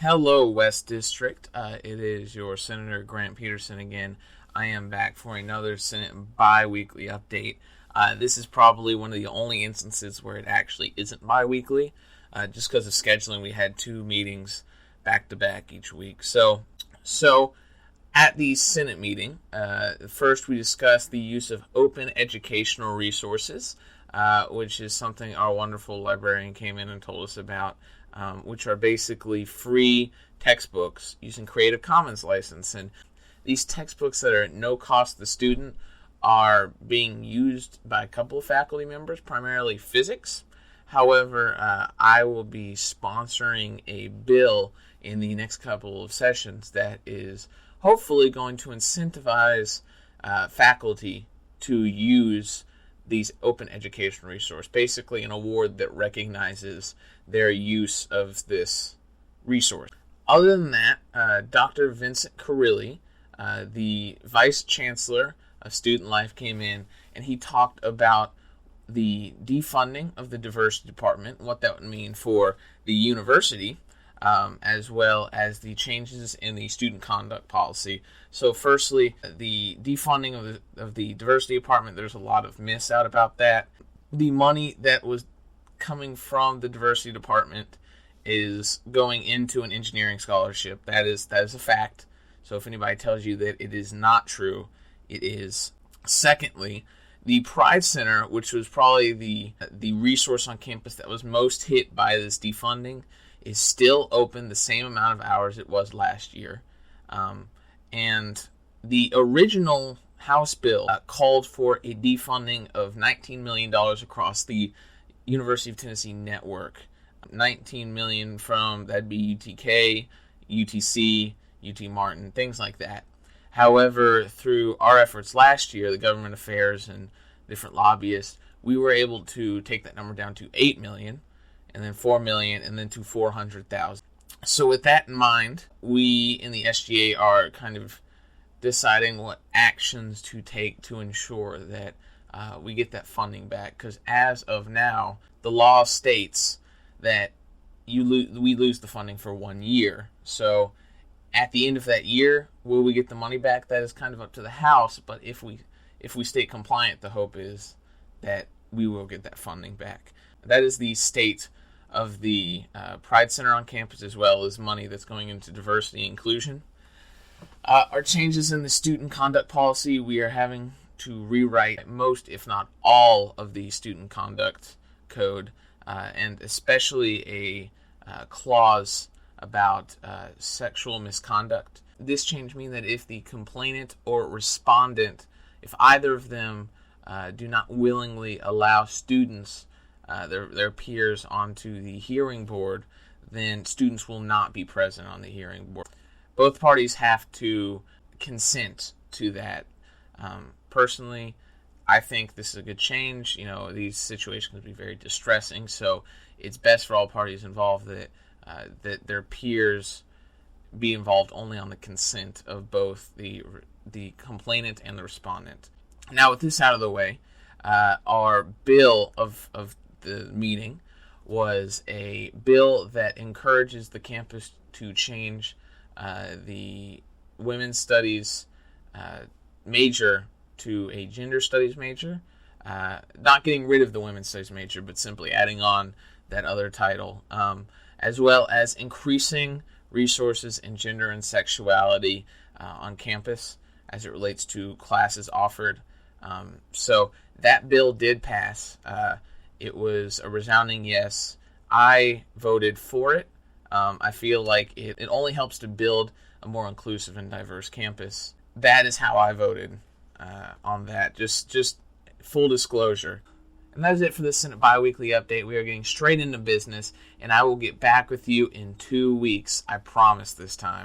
Hello, West District. It is your Senator Grant Peterson again. I am back for another Senate bi-weekly update. This is probably one of the only instances where it actually isn't bi-weekly. Just because of scheduling, we had two meetings back-to-back each week. So at the Senate meeting, first we discussed the use of open educational resources, which is something our wonderful librarian came in and told us about. Which are basically free textbooks using Creative Commons license. And these textbooks that are at no cost to the student are being used by a couple of faculty members, primarily physics. However, I will be sponsoring a bill in the next couple of sessions that is hopefully going to incentivize faculty to use these open educational resource, basically an award that recognizes their use of this resource. Other than that, Dr. Vincent Carilli, the Vice Chancellor of Student Life, came in and he talked about the defunding of the diversity department, what that would mean for the university, as well as the changes in the student conduct policy. So firstly, the defunding of the diversity department, there's a lot of myths out about that. The money that was coming from the diversity department is going into an engineering scholarship. That is a fact. So if anybody tells you that it is not true, it is. Secondly, the Pride Center, which was probably the resource on campus that was most hit by this defunding, is still open the same amount of hours it was last year. And the original House bill called for a defunding of $19 million across the University of Tennessee network. $19 million from, that'd be UTK, UTC, UT Martin, things like that. However, through our efforts last year, the government affairs and different lobbyists, we were able to take that number down to $8 million, and then $4 million, and then to $400,000. So with that in mind, we in the SGA are kind of deciding what actions to take to ensure that we get that funding back. Because as of now, the law states that we lose the funding for 1 year. So at the end of that year, will we get the money back? That is kind of up to the House. But if we stay compliant, the hope is that we will get that funding back. That is the state of the Pride Center on campus, as well as money that's going into diversity and inclusion. Our changes in the student conduct policy, we are having to rewrite most, if not all, of the student conduct code, and especially a clause about sexual misconduct. This change means that if the complainant or respondent, if either of them do not willingly allow students, their peers, onto the hearing board, then students will not be present on the hearing board. Both parties have to consent to that. Personally, I think this is a good change. You know, these situations can be very distressing, so it's best for all parties involved that their peers be involved only on the consent of both the complainant and the respondent. Now, with this out of the way, our bill of the meeting was a bill that encourages the campus to change the women's studies major to a gender studies major, not getting rid of the women's studies major, but simply adding on that other title, as well as increasing resources in gender and sexuality on campus as it relates to classes offered. So that bill did pass. It was a resounding yes. I voted for it. I feel like it only helps to build a more inclusive and diverse campus. That is how I voted on that. Just full disclosure. And that is it for the Senate Biweekly Update. We are getting straight into business, and I will get back with you in 2 weeks. I promise this time.